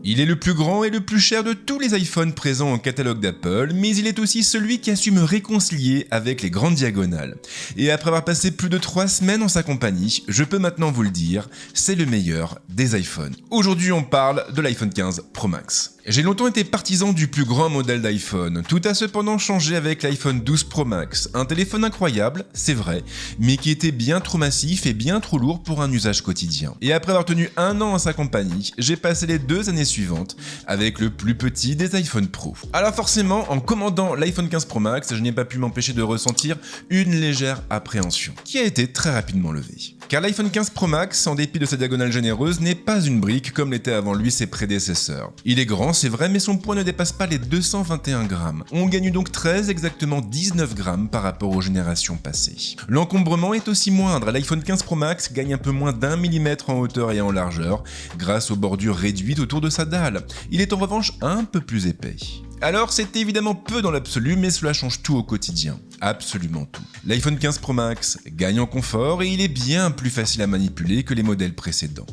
Il est le plus grand et le plus cher de tous les iPhones présents au catalogue d'Apple, mais il est aussi celui qui a su me réconcilier avec les grandes diagonales. Et après avoir passé plus de 3 semaines en sa compagnie, je peux maintenant vous le dire, c'est le meilleur des iPhones. Aujourd'hui on parle de l'iPhone 15 Pro Max. J'ai longtemps été partisan du plus grand modèle d'iPhone, tout a cependant changé avec l'iPhone 12 Pro Max, un téléphone incroyable, c'est vrai, mais qui était bien trop massif et bien trop lourd pour un usage quotidien. Et après avoir tenu 1 an en sa compagnie, j'ai passé les 2 années suivantes avec le plus petit des iPhone Pro. Alors forcément, en commandant l'iPhone 15 Pro Max, je n'ai pas pu m'empêcher de ressentir une légère appréhension, qui a été très rapidement levée. Car l'iPhone 15 Pro Max, en dépit de sa diagonale généreuse, n'est pas une brique comme l'étaient avant lui ses prédécesseurs. Il est grand, c'est vrai, mais son poids ne dépasse pas les 221 grammes. On gagne donc 13, exactement 19 grammes par rapport aux générations passées. L'encombrement est aussi moindre, l'iPhone 15 Pro Max gagne un peu moins d'1 mm en hauteur et en largeur, grâce aux bordures réduites autour de sa dalle. Il est en revanche un peu plus épais. Alors c'est évidemment peu dans l'absolu, mais cela change tout au quotidien. Absolument tout. L'iPhone 15 Pro Max gagne en confort et il est bien plus facile à manipuler que les modèles précédents.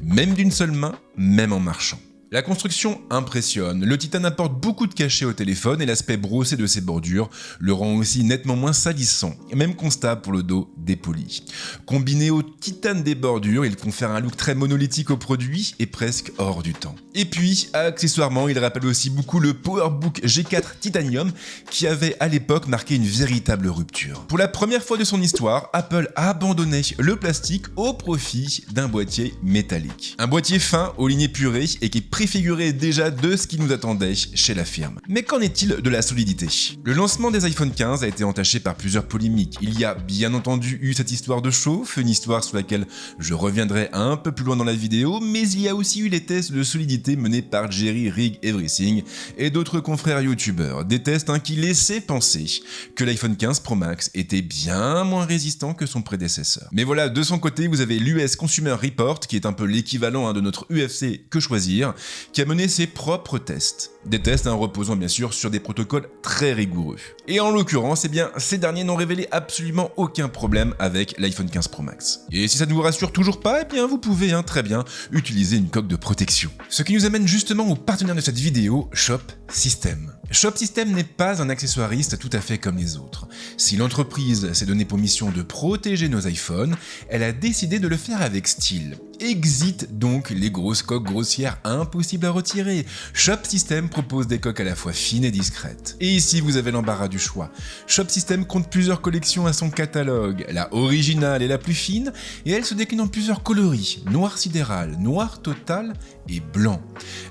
Même d'une seule main, même en marchant. La construction impressionne, le titane apporte beaucoup de cachet au téléphone et l'aspect brossé de ses bordures le rend aussi nettement moins salissant, même constat pour le dos dépoli. Combiné au titane des bordures, il confère un look très monolithique au produit et presque hors du temps. Et puis, accessoirement, il rappelle aussi beaucoup le PowerBook G4 Titanium qui avait à l'époque marqué une véritable rupture. Pour la première fois de son histoire, Apple a abandonné le plastique au profit d'un boîtier métallique. Un boîtier fin aux lignes épurées et qui préfigurait déjà de ce qui nous attendait chez la firme. Mais qu'en est-il de la solidité? Le lancement des iPhone 15 a été entaché par plusieurs polémiques. Il y a bien entendu eu cette histoire de chauffe, une histoire sur laquelle je reviendrai un peu plus loin dans la vidéo, mais il y a aussi eu les tests de solidité menés par Jerry Rig Everything et d'autres confrères youtubeurs. Des tests qui laissaient penser que l'iPhone 15 Pro Max était bien moins résistant que son prédécesseur. Mais voilà, de son côté, vous avez l'US Consumer Report, qui est un peu l'équivalent de notre UFC Que Choisir, qui a mené ses propres tests. Des tests reposant bien sûr sur des protocoles très rigoureux. Et en l'occurrence, ces derniers n'ont révélé absolument aucun problème avec l'iPhone 15 Pro Max. Et si ça ne vous rassure toujours pas, vous pouvez très bien utiliser une coque de protection. Ce qui nous amène justement au partenaire de cette vidéo, Shop System. Shop System n'est pas un accessoiriste tout à fait comme les autres. Si l'entreprise s'est donnée pour mission de protéger nos iPhones, elle a décidé de le faire avec style. Exit donc les grosses coques grossières impossibles à retirer. Shop System propose des coques à la fois fines et discrètes. Et ici vous avez l'embarras du choix. Shop System compte plusieurs collections à son catalogue, la originale est la plus fine, et elle se décline en plusieurs coloris, noir sidéral, noir total et blanc.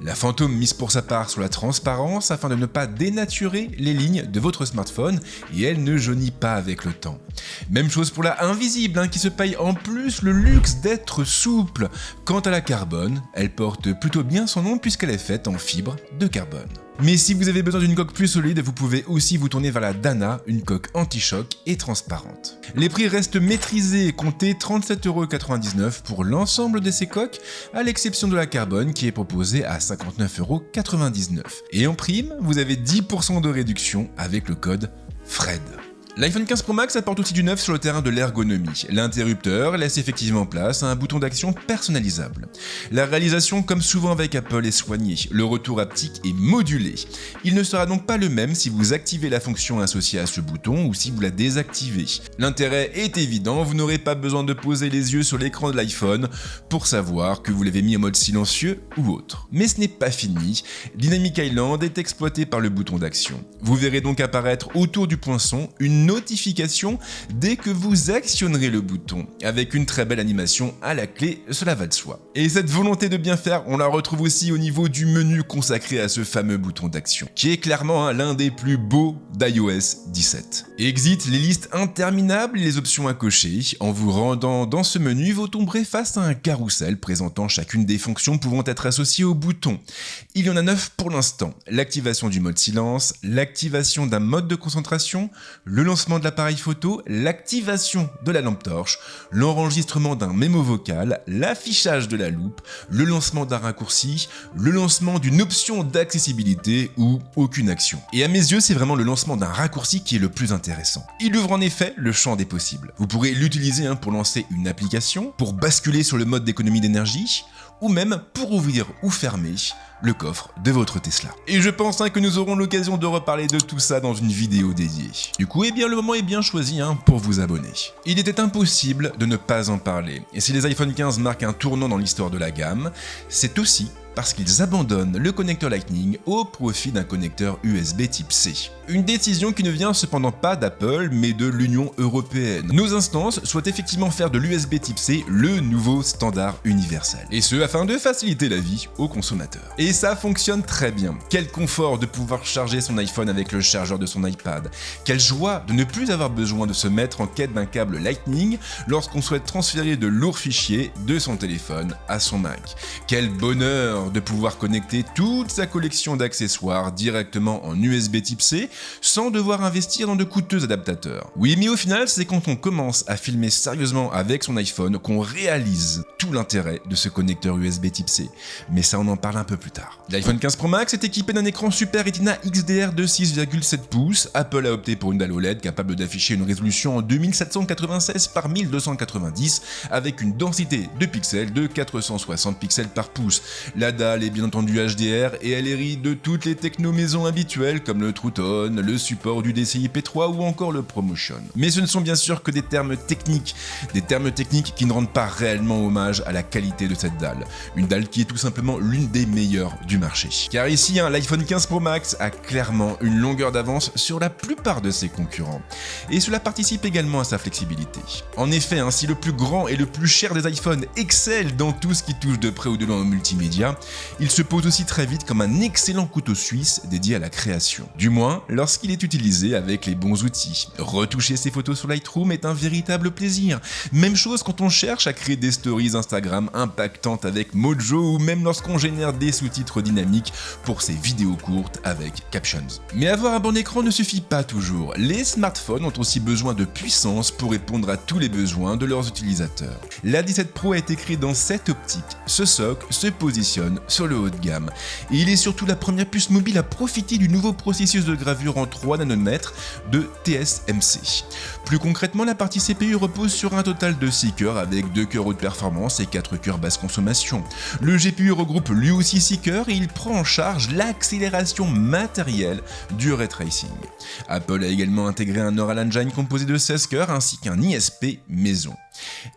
La fantôme mise pour sa part sur la transparence afin de ne pas dénaturer les lignes de votre smartphone, et elle ne jaunit pas avec le temps. Même chose pour la invisible qui se paye en plus le luxe d'être souple. Quant à la carbone, elle porte plutôt bien son nom puisqu'elle est faite en fibre de carbone. Mais si vous avez besoin d'une coque plus solide, vous pouvez aussi vous tourner vers la Dana, une coque anti-choc et transparente. Les prix restent maîtrisés, comptez 37,99€ pour l'ensemble de ces coques, à l'exception de la carbone qui est proposée à 59,99€. Et en prime, vous avez 10% de réduction avec le code FRED. L'iPhone 15 Pro Max apporte aussi du neuf sur le terrain de l'ergonomie. L'interrupteur laisse effectivement place à un bouton d'action personnalisable. La réalisation, comme souvent avec Apple, est soignée. Le retour haptique est modulé. Il ne sera donc pas le même si vous activez la fonction associée à ce bouton ou si vous la désactivez. L'intérêt est évident, vous n'aurez pas besoin de poser les yeux sur l'écran de l'iPhone pour savoir que vous l'avez mis en mode silencieux ou autre. Mais ce n'est pas fini, Dynamic Island est exploité par le bouton d'action. Vous verrez donc apparaître autour du poinçon une notification dès que vous actionnerez le bouton, avec une très belle animation à la clé, cela va de soi. Et cette volonté de bien faire, on la retrouve aussi au niveau du menu consacré à ce fameux bouton d'action, qui est clairement l'un des plus beaux d'iOS 17. Exit les listes interminables et les options à cocher. En vous rendant dans ce menu, vous tomberez face à un carrousel présentant chacune des fonctions pouvant être associées au bouton. Il y en a 9 pour l'instant. L'activation du mode silence, l'activation d'un mode de concentration, le lancement de l'appareil photo, l'activation de la lampe torche, l'enregistrement d'un mémo vocal, l'affichage de la loupe, le lancement d'un raccourci, le lancement d'une option d'accessibilité ou aucune action. Et à mes yeux, c'est vraiment le lancement d'un raccourci qui est le plus intéressant. Il ouvre en effet le champ des possibles. Vous pourrez l'utiliser pour lancer une application, pour basculer sur le mode d'économie d'énergie, ou même pour ouvrir ou fermer le coffre de votre Tesla. Et je pense que nous aurons l'occasion de reparler de tout ça dans une vidéo dédiée. Du coup, le moment est bien choisi pour vous abonner. Il était impossible de ne pas en parler. Et si les iPhone 15 marquent un tournant dans l'histoire de la gamme, c'est aussi parce qu'ils abandonnent le connecteur Lightning au profit d'un connecteur USB type C. Une décision qui ne vient cependant pas d'Apple, mais de l'Union européenne. Nos instances souhaitent effectivement faire de l'USB type C le nouveau standard universel. Et ce, afin de faciliter la vie aux consommateurs. Et ça fonctionne très bien. Quel confort de pouvoir charger son iPhone avec le chargeur de son iPad. Quelle joie de ne plus avoir besoin de se mettre en quête d'un câble Lightning lorsqu'on souhaite transférer de lourds fichiers de son téléphone à son Mac. Quel bonheur de pouvoir connecter toute sa collection d'accessoires directement en USB type C sans devoir investir dans de coûteux adaptateurs. Oui, mais au final, c'est quand on commence à filmer sérieusement avec son iPhone qu'on réalise tout l'intérêt de ce connecteur USB type C. Mais ça, on en parle un peu plus tard. L'iPhone 15 Pro Max est équipé d'un écran Super Retina XDR de 6,7 pouces. Apple a opté pour une dalle OLED capable d'afficher une résolution en 2796 par 1290 avec une densité de pixels de 460 pixels par pouce. La dalle est bien entendu HDR et elle hérite de toutes les techno-maisons habituelles comme le True Tone, le support du DCI-P3 ou encore le ProMotion. Mais ce ne sont bien sûr que des termes techniques qui ne rendent pas réellement hommage à la qualité de cette dalle. Une dalle qui est tout simplement l'une des meilleures du marché. Car ici, l'iPhone 15 Pro Max a clairement une longueur d'avance sur la plupart de ses concurrents. Et cela participe également à sa flexibilité. En effet, si le plus grand et le plus cher des iPhones excelle dans tout ce qui touche de près ou de loin au multimédia, il se pose aussi très vite comme un excellent couteau suisse dédié à la création. Du moins, lorsqu'il est utilisé avec les bons outils. Retoucher ses photos sur Lightroom est un véritable plaisir. Même chose quand on cherche à créer des stories Instagram impactantes avec Mojo ou même lorsqu'on génère des sous-titres dynamiques pour ses vidéos courtes avec Captions. Mais avoir un bon écran ne suffit pas toujours. Les smartphones ont aussi besoin de puissance pour répondre à tous les besoins de leurs utilisateurs. La 17 Pro a été créée dans cette optique. Ce socle se positionne sur le haut de gamme. Et il est surtout la première puce mobile à profiter du nouveau processus de gravure en 3 nanomètres de TSMC. Plus concrètement, la partie CPU repose sur un total de 6 cœurs avec 2 cœurs haute performance et 4 cœurs basse consommation. Le GPU regroupe lui aussi 6 cœurs et il prend en charge l'accélération matérielle du ray tracing. Apple a également intégré un Neural Engine composé de 16 cœurs ainsi qu'un ISP maison.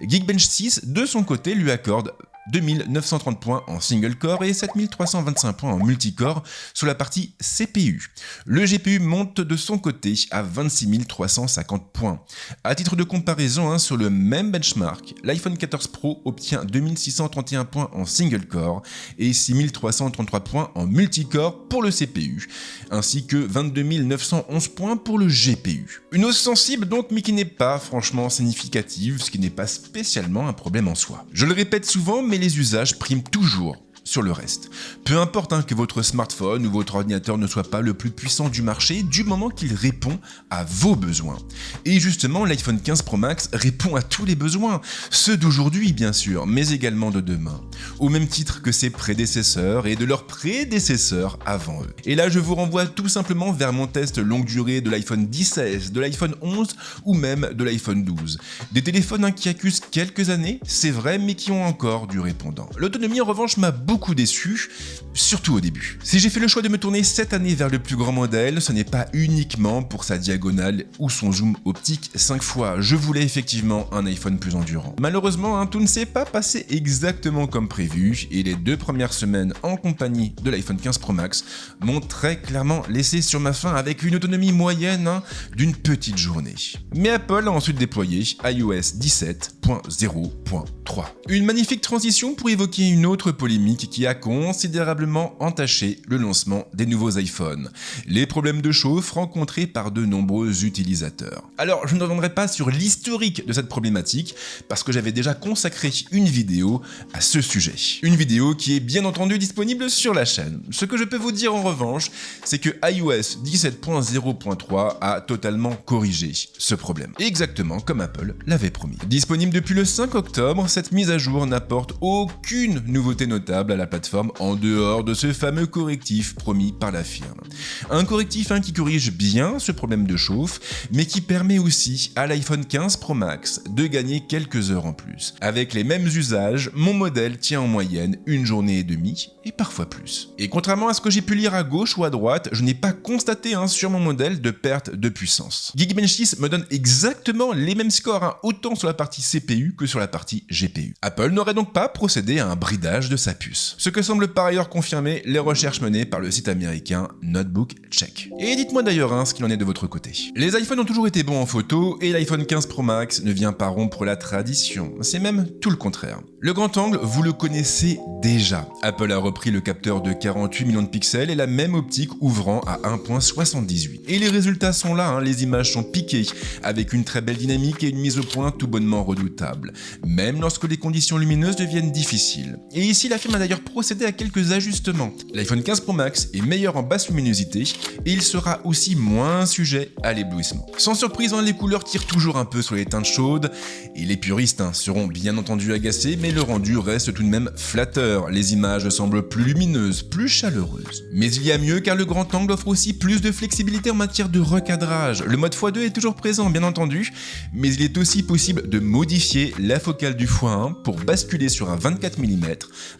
Geekbench 6, de son côté, lui accorde 2930 points en single core et 7325 points en multicore sur la partie CPU. Le GPU monte de son côté à 26 350 points. À titre de comparaison, sur le même benchmark, l'iPhone 14 Pro obtient 2631 points en single core et 6333 points en multicore pour le CPU, ainsi que 22 911 points pour le GPU. Une hausse sensible donc, mais qui n'est pas franchement significative, ce qui n'est pas spécialement un problème en soi. Je le répète souvent, mais les usages priment toujours sur le reste. Peu importe que votre smartphone ou votre ordinateur ne soit pas le plus puissant du marché, du moment qu'il répond à vos besoins. Et justement, l'iPhone 15 Pro Max répond à tous les besoins, ceux d'aujourd'hui bien sûr, mais également de demain, au même titre que ses prédécesseurs et de leurs prédécesseurs avant eux. Et là, je vous renvoie tout simplement vers mon test longue durée de l'iPhone 10S, de l'iPhone 11 ou même de l'iPhone 12. Des téléphones qui accusent quelques années, c'est vrai, mais qui ont encore du répondant. L'autonomie en revanche m'a beaucoup déçu, surtout au début. Si j'ai fait le choix de me tourner cette année vers le plus grand modèle, ce n'est pas uniquement pour sa diagonale ou son zoom optique 5 fois. Je voulais effectivement un iPhone plus endurant. Malheureusement, tout ne s'est pas passé exactement comme prévu et les 2 premières semaines en compagnie de l'iPhone 15 Pro Max m'ont très clairement laissé sur ma faim avec une autonomie moyenne d'une petite journée. Mais Apple a ensuite déployé iOS 17.0.3. Une magnifique transition pour évoquer une autre polémique qui a considérablement entaché le lancement des nouveaux iPhones, les problèmes de chauffe rencontrés par de nombreux utilisateurs. Alors, je ne reviendrai pas sur l'historique de cette problématique parce que j'avais déjà consacré une vidéo à ce sujet. Une vidéo qui est bien entendu disponible sur la chaîne. Ce que je peux vous dire en revanche, c'est que iOS 17.0.3 a totalement corrigé ce problème, exactement comme Apple l'avait promis. Disponible depuis le 5 octobre, cette mise à jour n'apporte aucune nouveauté notable à la plateforme en dehors de ce fameux correctif promis par la firme. Un correctif qui corrige bien ce problème de chauffe, mais qui permet aussi à l'iPhone 15 Pro Max de gagner quelques heures en plus. Avec les mêmes usages, mon modèle tient en moyenne une journée et demie, et parfois plus. Et contrairement à ce que j'ai pu lire à gauche ou à droite, je n'ai pas constaté sur mon modèle de perte de puissance. Geekbench 6 me donne exactement les mêmes scores, autant sur la partie CPU que sur la partie GPU. Apple n'aurait donc pas procédé à un bridage de sa puce. Ce que semblent par ailleurs confirmer les recherches menées par le site américain Notebook Check. Et dites-moi d'ailleurs ce qu'il en est de votre côté. Les iPhones ont toujours été bons en photo et l'iPhone 15 Pro Max ne vient pas rompre la tradition. C'est même tout le contraire. Le grand angle, vous le connaissez déjà. Apple a repris le capteur de 48 millions de pixels et la même optique ouvrant à 1.78. Et les résultats sont là, les images sont piquées, avec une très belle dynamique et une mise au point tout bonnement redoutable, même lorsque les conditions lumineuses deviennent difficiles. Et ici, la firme a d'ailleurs procédé à quelques ajustements. L'iPhone 15 Pro Max est meilleur en basse luminosité et il sera aussi moins sujet à l'éblouissement. Sans surprise, les couleurs tirent toujours un peu sur les teintes chaudes et les puristes seront bien entendu agacés, mais le rendu reste tout de même flatteur. Les images semblent plus lumineuses, plus chaleureuses. Mais il y a mieux car le grand angle offre aussi plus de flexibilité en matière de recadrage. Le mode x2 est toujours présent bien entendu, mais il est aussi possible de modifier la focale du x1 pour basculer sur un 24 mm,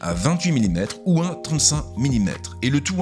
un 28 mm ou un 35 mm. Et le tout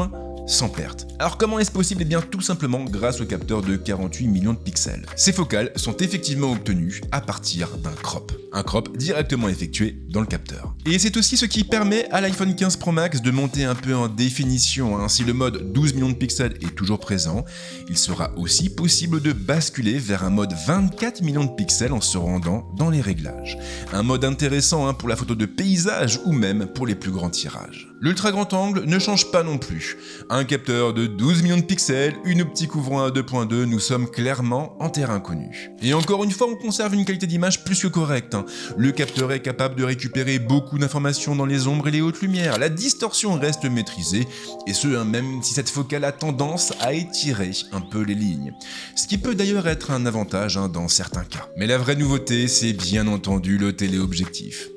sans perte. Alors comment est-ce possible ? Eh bien tout simplement grâce au capteur de 48 millions de pixels. Ces focales sont effectivement obtenues à partir d'un crop. Un crop directement effectué dans le capteur. Et c'est aussi ce qui permet à l'iPhone 15 Pro Max de monter un peu en définition. Si le mode 12 millions de pixels est toujours présent, il sera aussi possible de basculer vers un mode 24 millions de pixels en se rendant dans les réglages. Un mode intéressant pour la photo de paysage ou même pour les plus grands tirages. L'ultra grand angle ne change pas non plus. Un capteur de 12 millions de pixels, une optique ouvrant à 2.2, nous sommes clairement en terrain inconnu. Et encore une fois, on conserve une qualité d'image plus que correcte. Le capteur est capable de récupérer beaucoup d'informations dans les ombres et les hautes lumières. La distorsion reste maîtrisée, et ce, même si cette focale a tendance à étirer un peu les lignes. Ce qui peut d'ailleurs être un avantage dans certains cas. Mais la vraie nouveauté, c'est bien entendu le téléobjectif.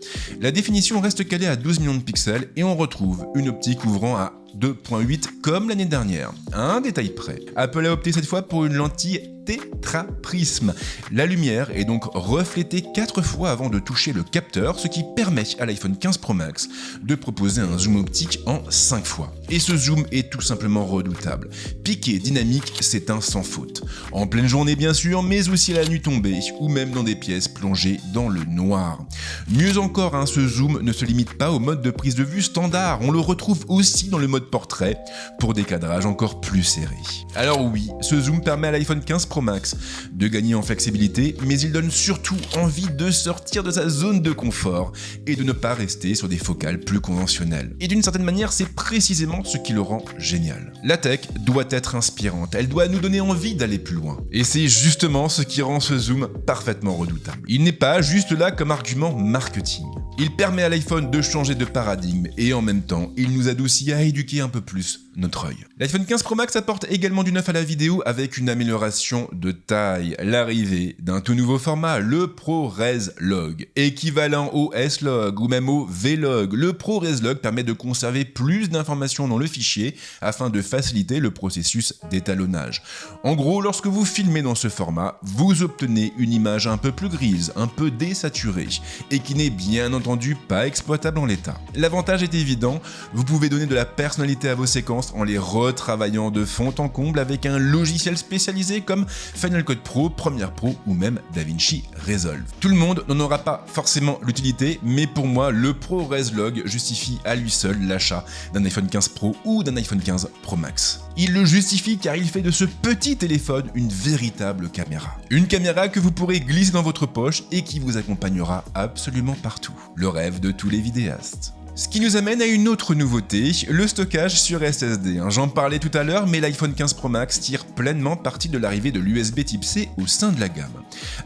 La définition reste calée à 12 millions de pixels et on retrouve une optique ouvrant à 2.8 comme l'année dernière. Un détail près. Apple a opté cette fois pour une lentille tétraprisme. La lumière est donc reflétée 4 fois avant de toucher le capteur, ce qui permet à l'iPhone 15 Pro Max de proposer un zoom optique en 5 fois. Et ce zoom est tout simplement redoutable. Piqué, dynamique, c'est un sans faute. En pleine journée bien sûr, mais aussi à la nuit tombée, ou même dans des pièces plongées dans le noir. Mieux encore, ce zoom ne se limite pas au mode de prise de vue standard, on le retrouve aussi dans le mode portrait, pour des cadrages encore plus serrés. Alors oui, ce zoom permet à l'iPhone 15 Pro Max de gagner en flexibilité, mais il donne surtout envie de sortir de sa zone de confort et de ne pas rester sur des focales plus conventionnelles. Et d'une certaine manière, c'est précisément ce qui le rend génial. La tech doit être inspirante, elle doit nous donner envie d'aller plus loin. Et c'est justement ce qui rend ce zoom parfaitement redoutable. Il n'est pas juste là comme argument marketing. Il permet à l'iPhone de changer de paradigme et en même temps, il nous adoucit à éduquer un peu plus notre œil. L'iPhone 15 Pro Max apporte également du neuf à la vidéo avec une amélioration de taille. L'arrivée d'un tout nouveau format, le ProRes Log. Équivalent au S-Log ou même au V-Log, le ProRes Log permet de conserver plus d'informations dans le fichier afin de faciliter le processus d'étalonnage. En gros, lorsque vous filmez dans ce format, vous obtenez une image un peu plus grise, un peu désaturée et qui n'est bien entendu pas exploitable en l'état. L'avantage est évident, vous pouvez donner de la personnalité à vos séquences en les retravaillant de fond en comble avec un logiciel spécialisé comme Final Cut Pro, Premiere Pro ou même DaVinci Resolve. Tout le monde n'en aura pas forcément l'utilité, mais pour moi, le ProRes Log justifie à lui seul l'achat d'un iPhone 15 Pro ou d'un iPhone 15 Pro Max. Il le justifie car il fait de ce petit téléphone une véritable caméra. Une caméra que vous pourrez glisser dans votre poche et qui vous accompagnera absolument partout. Le rêve de tous les vidéastes. Ce qui nous amène à une autre nouveauté, le stockage sur SSD. J'en parlais tout à l'heure, mais l'iPhone 15 Pro Max tire pleinement parti de l'arrivée de l'USB Type C au sein de la gamme.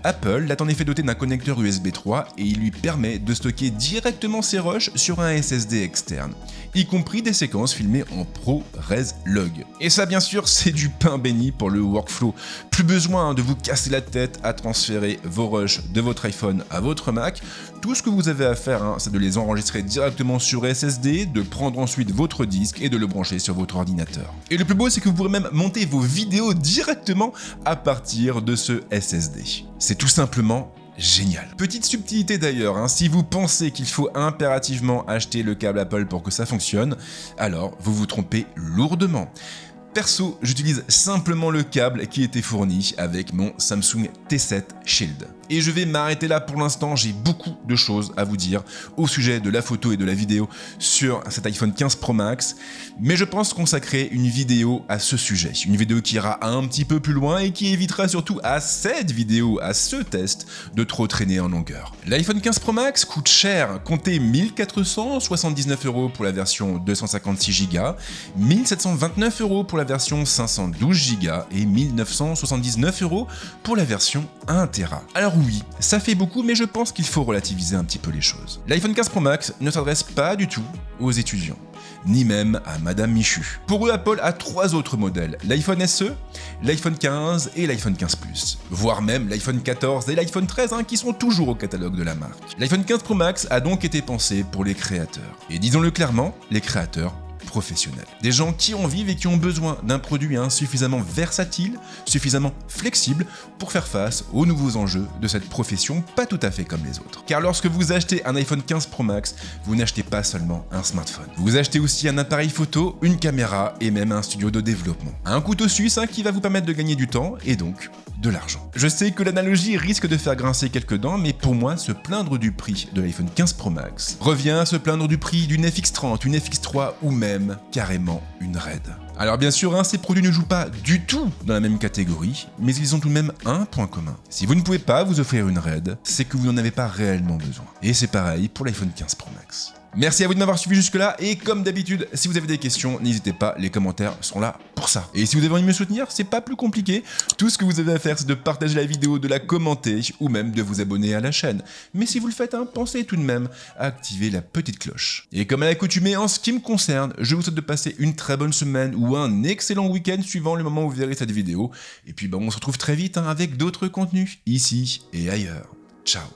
Apple l'a en effet doté d'un connecteur USB 3 et il lui permet de stocker directement ses rushs sur un SSD externe, y compris des séquences filmées en ProRes Log. Et ça bien sûr, c'est du pain béni pour le workflow. Plus besoin de vous casser la tête à transférer vos rushs de votre iPhone à votre Mac. Tout ce que vous avez à faire, c'est de les enregistrer directement directement sur SSD, de prendre ensuite votre disque et de le brancher sur votre ordinateur. Et le plus beau, c'est que vous pourrez même monter vos vidéos directement à partir de ce SSD. C'est tout simplement génial. Petite subtilité d'ailleurs, si vous pensez qu'il faut impérativement acheter le câble Apple pour que ça fonctionne, alors vous vous trompez lourdement. Perso, j'utilise simplement le câble qui était fourni avec mon Samsung T7 Shield. Et je vais m'arrêter là pour l'instant, j'ai beaucoup de choses à vous dire au sujet de la photo et de la vidéo sur cet iPhone 15 Pro Max, mais je pense consacrer une vidéo à ce sujet, une vidéo qui ira un petit peu plus loin et qui évitera surtout à cette vidéo, à ce test, de trop traîner en longueur. L'iPhone 15 Pro Max coûte cher, comptez 1479 € pour la version 256 Go, 1729 € pour la version 512 Go et 1979 € pour la version 1 Tera. Alors oui, ça fait beaucoup, mais je pense qu'il faut relativiser un petit peu les choses. L'iPhone 15 Pro Max ne s'adresse pas du tout aux étudiants, ni même à Madame Michu. Pour eux, Apple a 3 autres modèles, l'iPhone SE, l'iPhone 15 et l'iPhone 15 Plus, voire même l'iPhone 14 et l'iPhone 13 qui sont toujours au catalogue de la marque. L'iPhone 15 Pro Max a donc été pensé pour les créateurs. Et disons-le clairement, les créateurs professionnels. Des gens qui en vivent et qui ont besoin d'un produit suffisamment versatile, suffisamment flexible pour faire face aux nouveaux enjeux de cette profession pas tout à fait comme les autres. Car lorsque vous achetez un iPhone 15 Pro Max, vous n'achetez pas seulement un smartphone. Vous achetez aussi un appareil photo, une caméra et même un studio de développement. Un couteau suisse qui va vous permettre de gagner du temps et donc de l'argent. Je sais que l'analogie risque de faire grincer quelques dents, mais pour moi, se plaindre du prix de l'iPhone 15 Pro Max revient à se plaindre du prix d'une FX30, une FX3 ou même carrément une RAID. Alors bien sûr, ces produits ne jouent pas du tout dans la même catégorie, mais ils ont tout de même un point commun. Si vous ne pouvez pas vous offrir une RAID, c'est que vous n'en avez pas réellement besoin. Et c'est pareil pour l'iPhone 15 Pro Max. Merci à vous de m'avoir suivi jusque-là, et comme d'habitude, si vous avez des questions, n'hésitez pas, les commentaires sont là pour ça. Et si vous avez envie de me soutenir, c'est pas plus compliqué. Tout ce que vous avez à faire, c'est de partager la vidéo, de la commenter, ou même de vous abonner à la chaîne. Mais si vous le faites, pensez tout de même à activer la petite cloche. Et comme à l'accoutumée, en ce qui me concerne, je vous souhaite de passer une très bonne semaine ou un excellent week-end suivant le moment où vous verrez cette vidéo. Et puis on se retrouve très vite avec d'autres contenus, ici et ailleurs. Ciao.